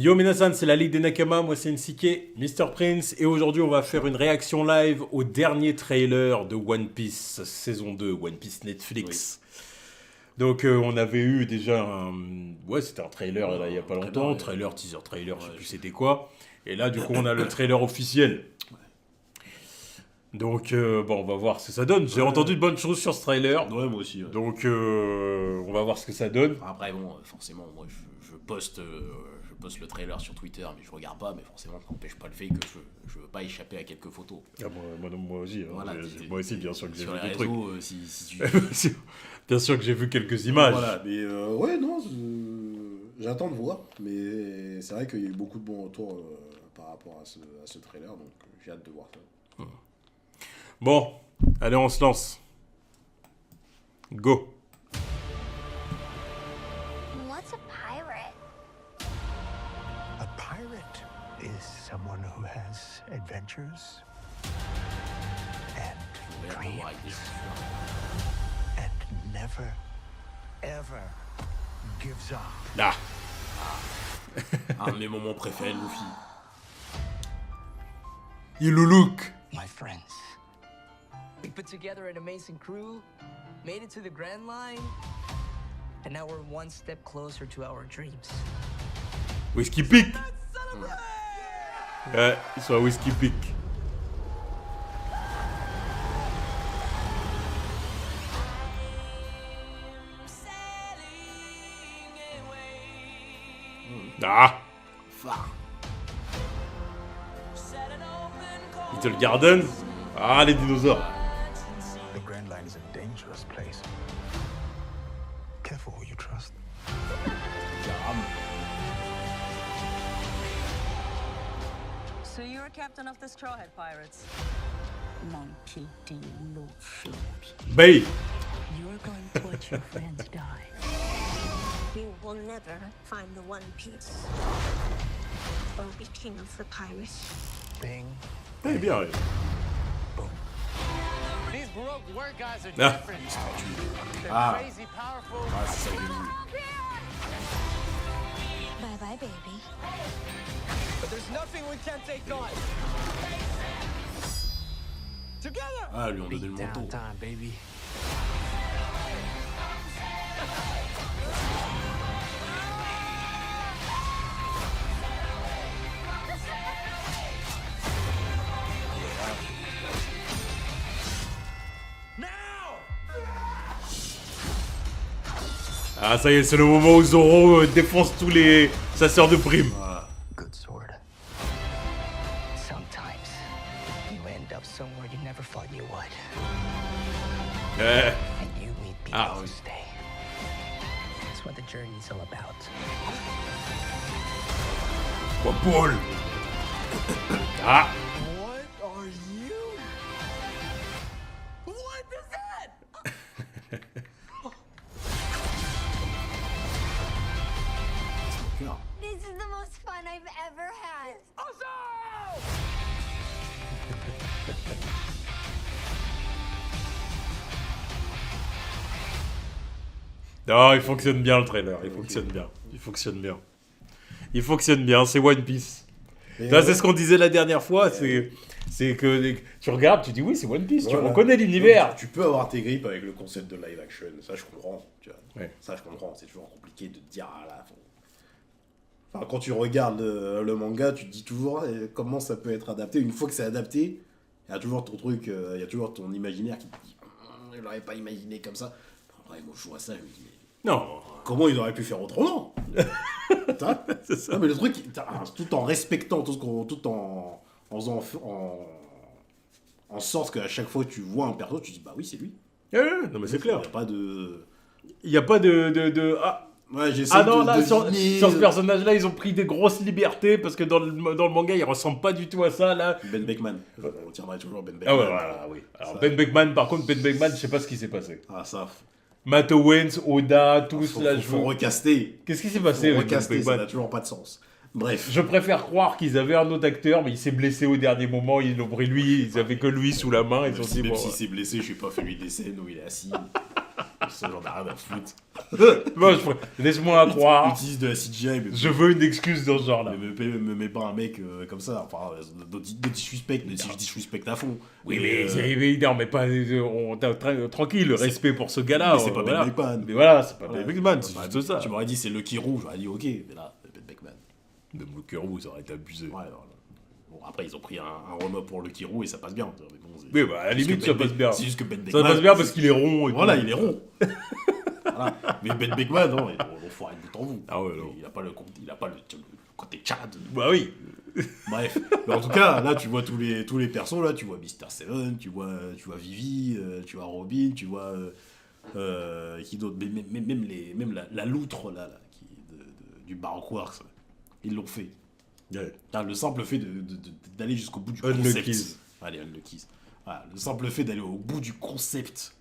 Yo Minasan, c'est la Ligue des Nakama, moi c'est NCK, Mr. Prince, et aujourd'hui on va faire une réaction live au dernier trailer de One Piece, saison 2, One Piece Netflix. Donc on avait eu déjà un... Ouais, c'était un trailer là, il y a pas longtemps, trailer, teaser trailer, je sais plus c'était quoi. Et là du coup on a le trailer officiel. Donc bon, on va voir ce que ça donne. J'ai entendu de bonnes choses sur ce trailer. Ouais, moi aussi. Ouais. Donc on va voir ce que ça donne. Après, bon, forcément, moi je poste le trailer sur Twitter, mais je regarde pas, mais forcément, ça n'empêche pas le fait que je veux pas échapper à quelques photos. Ah, moi aussi, hein. Voilà, moi aussi, bien sûr que j'ai sur vu les des trucs. réseaux, si tu... Bien sûr que j'ai vu quelques images. Voilà, mais ouais, non, j'attends de voir, mais c'est vrai qu'il y a eu beaucoup de bons retours par rapport à ce trailer, donc j'ai hâte de voir ça. Bon, allez, on se lance. Go. What's a pirate? A pirate is someone who has adventures and dreams and never, ever gives up. Là. Un de mes moments préférés, Luffy. You look. My friends, We put together an amazing crew, made it to the Grand Line, and now we're one step closer to our dreams. Whiskey Peak. Ouais, ils sont à Whiskey Peak. Ah. Little Garden. Ah, les dinosaures. the Grand Line is a dangerous place. Careful who you trust. So you're a captain of the Straw Hat Pirates? Monkey D. Luffy. Bay. You're going to watch your friends die. You will never find the One Piece. Or be king of the pirates. Bing, Eh bien. boom. These Baroque work guys are Ah. different. They're Ah. crazy powerful. Ah, c'est ça que j'ai vu. Bye bye, baby. But there's nothing we can't take on. Together! Ah, lui, on donnait le manteau. Time, baby. Ah, ça y est, c'est le moment où Zoro défonce tous les chasseurs de primes. Good sword. Sometimes you end up somewhere you never thought you would. Eh. And you meet people Ah, who oui. stay. That's what the journey's all about. Quoi, Paul. Ah. What are you? What is that? This is the most fun I've ever had. Non, il fonctionne bien le trailer. Il fonctionne bien. Il fonctionne bien. Il fonctionne bien. C'est One Piece. Là, c'est ce qu'on disait la dernière fois. C'est que tu regardes, tu dis oui, c'est One Piece. Tu Voilà. reconnais l'univers. Tu peux avoir tes grippes avec le concept de live action, ça je comprends. Tu vois. Ouais. Ça je comprends, c'est toujours compliqué de te dire ah là. Enfin, quand tu regardes le manga, tu te dis toujours comment ça peut être adapté. Une fois que c'est adapté, il y a toujours ton truc, il y a toujours ton imaginaire qui te dit je l'aurais pas imaginé comme ça. Après, moi je vois ça, je me dis mais Non. comment ils auraient pu faire autrement? Putain. C'est ça. Non, mais le truc, tout en respectant tout en faisant en sorte qu'à chaque fois que tu vois un perso, tu dis bah oui, c'est lui. Non, mais c'est clair. Il n'y a pas de. Il n'y a pas de... Ah. Ouais, j'essaie Ah non, de là, sur deviner. ce personnage-là, ils ont pris des grosses libertés parce que dans le manga, il ressemble pas du tout à ça, là. Ben Beckman. On tiendra toujours Ben Ah Beckman. ouais, voilà, oui. Alors, Ça- Ben Beckman, par contre, Ben Beckman, je sais pas ce qui s'est passé. Ah, ça. Matt Owens, Oda, tous, Faut, là, faut, je faut veux... recaster. Qu'est-ce qui s'est passé Faut avec Ben recaster, ça Beckman? n'a toujours pas de sens. Bref. Je préfère croire qu'ils avaient un autre acteur, mais il s'est blessé au dernier moment, ils l'ont pris lui, ils avaient que lui sous la main, ils ont dit Même bon... s'il s'est blessé, je sais pas, fait lui des scènes où il est assis. Ça, j'en ai rien à foutre. Moi, laisse-moi croire. Utilise de la CGI, mais Je veux une excuse dans ce genre-là. me mets pas un mec comme ça. Enfin, no disrespect, mais si je disrespect à fond. Oui, mais non, mais pas. Tranquille, respect pour ce gars-là. Mais c'est pas Ben voilà. Beckman. Mais voilà, c'est pas Voilà. Ben Beckman, c'est Bah, juste ça. Tu m'aurais dit c'est Lucky Roux, j'aurais dit ok, mais là, c'est Ben Beckman. De Lucky Roux, ça aurait été abusé. Ouais, alors, bon, après, ils ont pris un remake pour Lucky Roux et ça passe bien. Mais bon, Oui, bah, à la c'est juste limite, que ça Ben passe bien. C'est juste que Ben Ça Beckman. passe bien parce qu'il est rond. Et Voilà, tout. il est rond. Voilà. Mais Ben Beckman, non, on foire de bout en bout. Ah ouais, non. Il a pas le côté Chad. Bah oui. Bref. Mais en tout cas, là, tu vois tous les persos, là, tu vois Mr. Seven, tu vois Vivi, tu vois Robin, tu vois. Qui d'autre, même la loutre, là du Baroque Works, ils l'ont fait. Ouais. Ah, le simple fait d'aller jusqu'au bout du Unluckies. concept. Allez, Unluckies. Voilà, le simple fait d'aller au bout du concept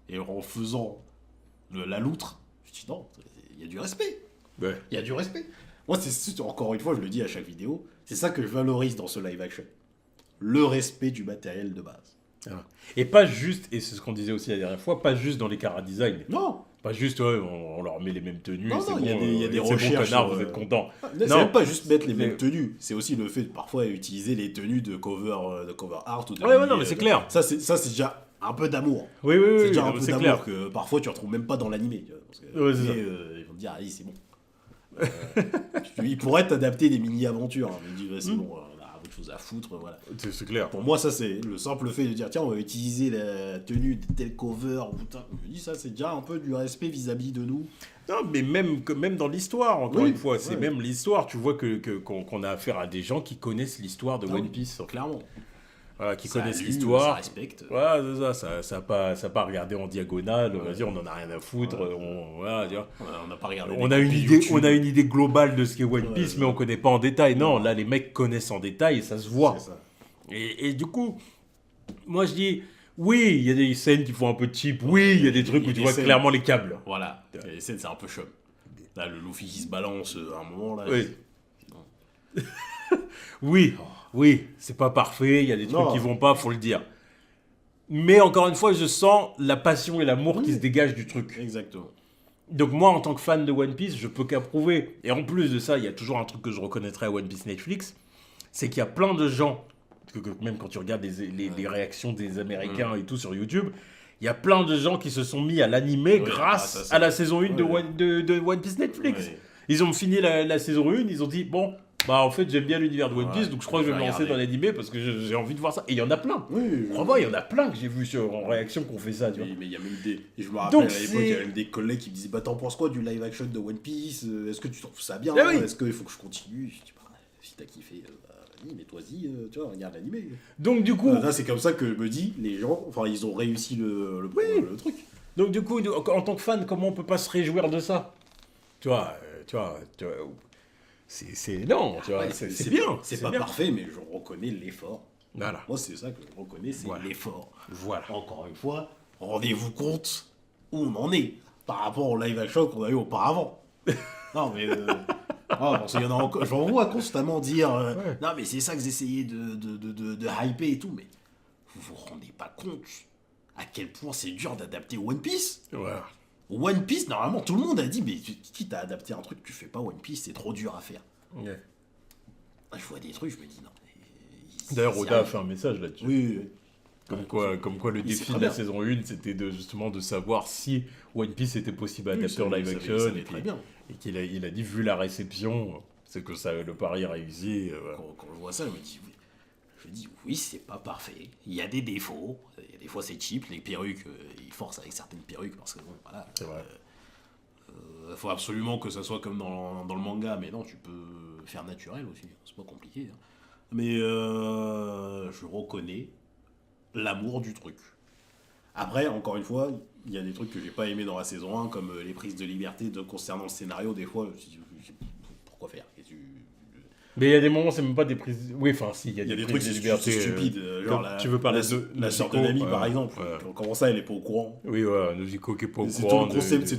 et en faisant la loutre, je dis non, il y a du respect. Ouais. Il y a du respect. Moi, encore une fois, je le dis à chaque vidéo, c'est ça que je valorise dans ce live action. Le respect du matériel de base. Et pas juste, et c'est ce qu'on disait aussi la dernière fois, pas juste dans les chara-design. Non, Pas juste, ouais, on leur met les mêmes tenues, Non, c'est non, bon, il y a des c'est recherches, bon, connard, vous êtes contents. c'est Non. même pas juste mettre les mêmes Mais- tenues, c'est aussi le fait de parfois utiliser les tenues de cover art ou de Ouais, non, mais c'est clair. Ça, c'est déjà un peu d'amour. Oui, oui, oui, C'est déjà non, un mais peu c'est d'amour clair. que parfois tu retrouves même pas dans l'animé. Tu vois, parce que Ouais, c'est l'animé, ils vont te dire, allez, c'est bon. Ils pourraient t'adapter des mini-aventures. Hein, mais ils disent, c'est bon, on a autre chose à foutre. Voilà. C'est clair. Pour moi, ça, c'est le simple fait de dire, tiens, on va utiliser la tenue de tel cover. Putain, je me dis, ça, c'est déjà un peu du respect vis-à-vis de nous. Non, mais même dans l'histoire, encore Oui, une fois, c'est ouais. même l'histoire. Tu vois qu'on a affaire à des gens qui connaissent l'histoire de Ah One oui, Piece. Clairement. Voilà, qui Ça connaissent a lu, l'histoire. Ça respecte. Voilà, c'est ça. Ça n'a pas regardé en diagonale. Vas-y, on en a rien à foutre. Voilà, tu vois. On n'a pas regardé. On des a une copies idée, YouTube. on a une idée globale de ce qu'est One Ouais, Piece, ouais. mais on connaît pas en détail. Non, là, les mecs connaissent en détail et ça se voit. C'est ça. Et du coup, moi je dis, oui, il y a des scènes qui font un peu cheap. Oui, il y a des trucs Il y a où tu des vois scènes. clairement les câbles. Voilà. Les scènes, c'est un peu chum. Là, le Luffy qui se balance à un moment, là. Oui. Oui, c'est pas parfait. Il y a des trucs Non. qui vont pas, faut le dire. Mais encore une fois, je sens la passion et l'amour qui se dégagent du truc. Exactement. Donc moi, en tant que fan de One Piece, je peux qu'approuver. Et en plus de ça, il y a toujours un truc que je reconnaîtrais à One Piece Netflix, c'est qu'il y a plein de gens, que même quand tu regardes les réactions des Américains et tout sur YouTube, il y a plein de gens qui se sont mis à l'animer grâce à la saison 1 de One Piece Netflix. Ouais. Ils ont fini la saison 1, ils ont dit, bon, bah en fait j'aime bien l'univers de One Piece, Ouais, donc je crois que je vais me lancer regarder. dans l'animé parce que j'ai envie de voir ça. Et il y en a plein. Oui. Crois-moi, il y en a plein que j'ai vu en réaction qu'on fait ça, tu vois. Mais il y a même des. Et je me rappelle Donc, à l'époque, il y a même des collègues qui me disaient, bah t'en penses quoi du live action de One Piece? Est-ce que tu trouves ça bien? Eh oui. Est-ce qu'il faut que je continue? Je dis, bah, si t'as kiffé, vas-y, mets-toi-y, tu vois, regarde l'animé. Donc du coup, Là, c'est comme ça que je me dis, les gens, enfin, ils ont réussi le truc. en tant que fan, comment on peut pas se réjouir de ça? Tu vois, c'est non, tu vois, Ouais, c'est bien. C'est pas bien. parfait, mais je reconnais l'effort. Voilà. Moi, c'est ça que je reconnais, c'est Voilà. l'effort. Voilà. Encore une fois, rendez-vous compte où on en est par rapport au live action qu'on a eu auparavant. Non, mais. Parce qu'il y en a encore. J'en vois constamment dire non, mais c'est ça que j'essayais de hyper et tout, mais vous vous rendez pas compte à quel point c'est dur d'adapter One Piece. Voilà. One Piece, normalement, tout le monde a dit, mais quitte à adapter un truc, tu fais pas One Piece, c'est trop dur à faire. Ouais. Je vois des trucs, je me dis non. D'ailleurs, Oda a fait un message là-dessus. Oui. Comme quoi le Oui, c'est défi très de la bien. saison 1, c'était justement de savoir si One Piece était possible à Oui, adapter en ça, live ça, action. ça et va très puis- bien. Et il a dit, vu la réception, c'est que ça, le pari réussi. Voilà. Quand je vois ça, je me dis, oui. Je dis, oui, c'est pas parfait. Il y a des défauts. Il y a des fois, c'est cheap. Les perruques, ils forcent avec certaines perruques parce que, bon, voilà. C'est vrai. Faut absolument que ça soit comme dans le manga, mais non, tu peux faire naturel aussi. C'est pas compliqué. Hein. Mais je reconnais l'amour du truc. Après, encore une fois, il y a des trucs que j'ai pas aimé dans la saison 1, comme les prises de liberté concernant le scénario. Des fois, je me suis dit, pourquoi faire? Mais il y a des moments, c'est même pas des prises. Oui, enfin, si, il y a Il y a des des trucs, prises de c'est liberté. stupide. Genre, comme tu veux parler la sœur de Nozico, Nami, par exemple. ouais. Comment ça, elle est pas au courant? Oui, voilà, Nozico qui est pas au C'est tout courant. le concept, c'est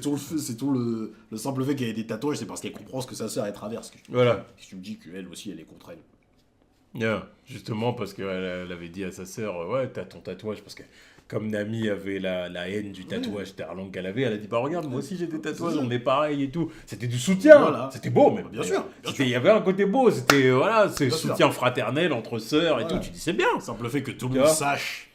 tout le simple fait qu'elle ait des tatouages, c'est parce qu'elle comprend ce que sa sœur elle traverse. Voilà. Si tu me dis qu'elle aussi, elle est contre elle. Yeah. Justement, parce qu'elle avait dit à sa sœur, ouais, t'as ton tatouage, parce que Comme Nami avait la haine du tatouage Darlong qu'elle avait, elle a dit bah regarde, moi aussi j'ai des tatouages, on est pareil et tout. C'était du soutien, Voilà. c'était beau même. Bien sûr. Il y avait un côté beau, c'était voilà, c'est Bien sûr. soutien fraternel entre sœurs et Voilà. tout. Tu dis c'est bien. Simple fait que tout le Tu monde vois sache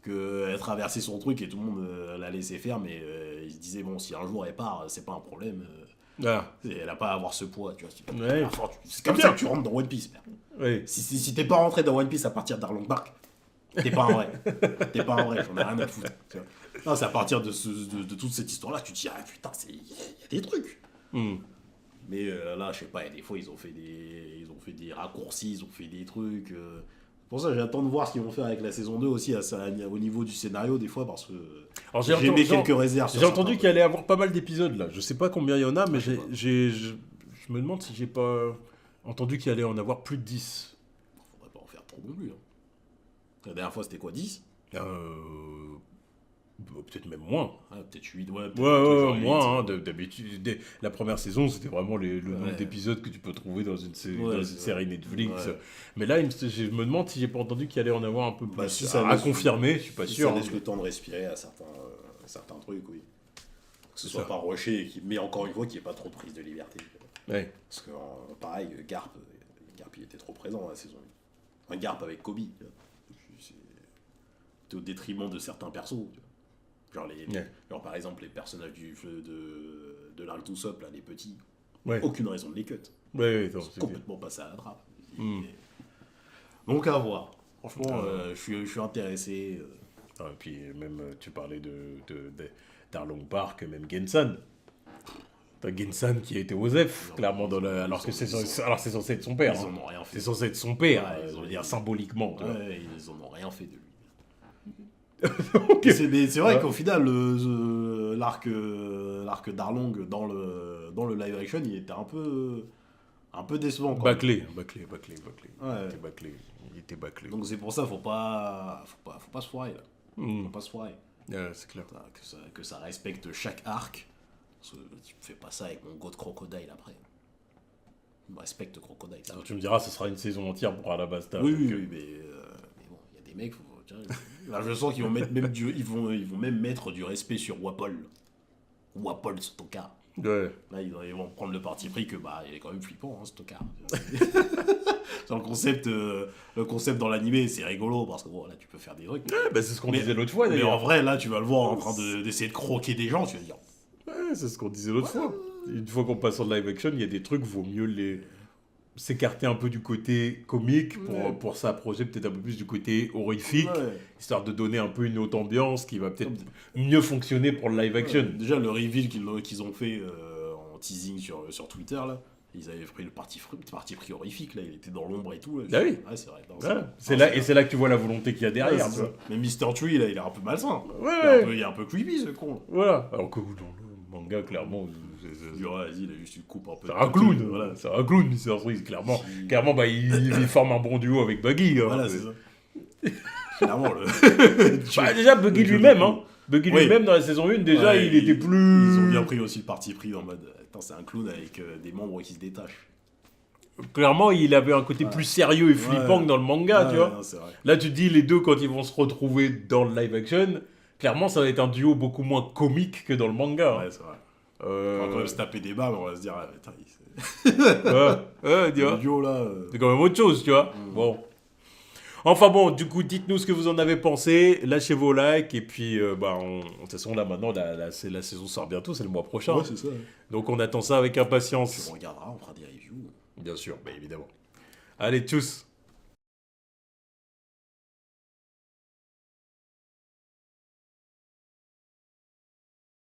qu'elle traversait son truc et tout le monde l'a laissé faire, mais il se disait, bon, si un jour elle part, c'est pas un problème. Ah, Elle a pas à avoir ce poids, tu vois. Ouais. C'est comme ça que tu rentres dans One Piece, merde. ouais. Si t'es pas rentré dans One Piece à partir d'Arlong Park, t'es pas un vrai. T'es pas un vrai, j'en ai rien à foutre. Tu vois. Non, c'est à partir de toute cette histoire-là que tu te dis, ah putain, il y a des trucs. Mais là, je sais pas, des fois, ils ont fait des raccourcis, ils ont fait des trucs. Pour ça, j'attends de voir ce qu'ils vont faire avec la saison 2 aussi, au niveau du scénario, des fois, parce que Alors, j'ai mis quelques réserves sur J'ai entendu certains qu'il allait y avoir pas mal d'épisodes là. Je sais pas combien il y en a, mais je sais pas. je me demande si j'ai pas entendu qu'il allait en avoir plus de 10. Faudrait pas en faire trop non plus. Hein. La dernière fois, c'était quoi, 10 Peut-être même moins. Peut-être 8, ouais. Ouais, moins. Hein, d'habitude, la première saison, c'était vraiment le nombre d'épisodes que tu peux trouver dans une série Netflix. Ouais. Mais là, je me demande si j'ai pas entendu qu'il allait en avoir un peu plus. Si ça à laisse- confirmer, je suis pas si sûr. Ça laisse le temps de respirer à certains trucs, oui. Que ce soit ça. pas rushé, mais encore une fois, qu'il n'y ait pas trop de prise de liberté. Ouais. Parce que, pareil, Garp, il était trop présent dans la saison 1. Un Garp avec Kobe. Tu vois. C'était au détriment de certains persos. Tu vois. Genre, par exemple, les personnages de Naruto Usopp, là, les petits. Ouais. Aucune raison de les cut. Ouais, non, Ils sont c'était- complètement passés à la trappe. Donc à voir. Franchement, je suis intéressé. Ah, et puis même, tu parlais d'Arlong Park, même Gensan. T'as Gensan qui a été Osef, clairement, alors que c'est censé être son père. Ils hein. en ont rien fait. C'est censé être son père, Ouais, je veux dire, symboliquement. tu vois. Ouais, ils en ont rien fait de lui. Ok. Mais c'est vrai Ouais. qu'au final, l'arc d'Arlong dans le live action, il était un peu décevant. Quoi. Bâclé. Ouais. Il était bâclé. Donc c'est pour ça, faut pas se foirer là. Faut pas se foirer. Ouais, c'est clair. Que ça respecte chaque arc. Parce que tu me fais pas ça avec mon God Crocodile après. Je me respecte Crocodile. Alors, tu me diras, ce sera une saison entière pour Alabasta. Oui, donc, oui, mais bon, il y a des mecs. Là, je sens qu'ils vont mettre même ils vont même mettre du respect sur Wapol. Wapol Stoka. Ouais. Là, ils vont prendre le parti pris que il est quand même flippant, hein, Stoka. Sur le concept dans l'animé, c'est rigolo parce que bon, là, tu peux faire des trucs. Ouais, bah, c'est ce qu'on Mais- disait l'autre fois, Mais en d'ailleurs. vrai, là, tu vas le voir en train d'essayer de croquer des gens. Tu vas dire, Ouais, c'est ce qu'on disait l'autre fois. Une fois qu'on passe en live action, il y a des trucs, vaut mieux s'écarter un peu du côté comique pour s'approcher peut-être un peu plus du côté horrifique, ouais. histoire de donner un peu une autre ambiance qui va peut-être mieux fonctionner pour le live action. Déjà, le reveal qu'ils ont fait en teasing sur Twitter, là, ils avaient pris le parti pris horrifique, là, il était dans l'ombre et tout. Là, Ah oui. Ouais, c'est vrai. Non, Voilà. c'est C'est là que tu vois la volonté qu'il y a derrière. Ouais, tu c'est vois. ça. Mais Mr. Tree, là, il est un peu malsain. Ouais. Il est un peu creepy, ce con. Voilà. Alors que dans le manga, clairement, Il dit, ouais, vas-y, il a juste une coupe un peu. c'est un clown. Voilà. C'est un clown, Mr. Freeze. Clairement, bah, il forme un bon duo avec Buggy. hein. Voilà, c'est ça. Finalement, Bah, déjà, Buggy lui-même, hein. Buggy Oui. lui-même, dans la saison 1, déjà, Ouais, il était plus... Ils ont bien pris aussi le parti pris en mode. Attends, c'est un clown avec des membres qui se détachent. Clairement, il avait un côté plus sérieux et flippant Ouais. que dans le manga, Ouais, tu vois. non, c'est vrai. Là, tu te dis, les deux, quand ils vont se retrouver dans le live action, clairement, ça va être un duo beaucoup moins comique que dans le manga. Ouais, c'est vrai. On va quand même se taper des barres, mais on va se dire, ah, putain, Tu vois. le duo là. C'est quand même autre chose, tu vois. Bon. Enfin bon, du coup, dites-nous ce que vous en avez pensé, lâchez vos likes, et puis, de toute façon, là, maintenant, la saison sort bientôt, c'est le mois prochain. Ouais, c'est ça. Donc, on attend ça avec impatience. On regardera, on fera des reviews. Bien sûr, bah, évidemment. Allez, tchuss.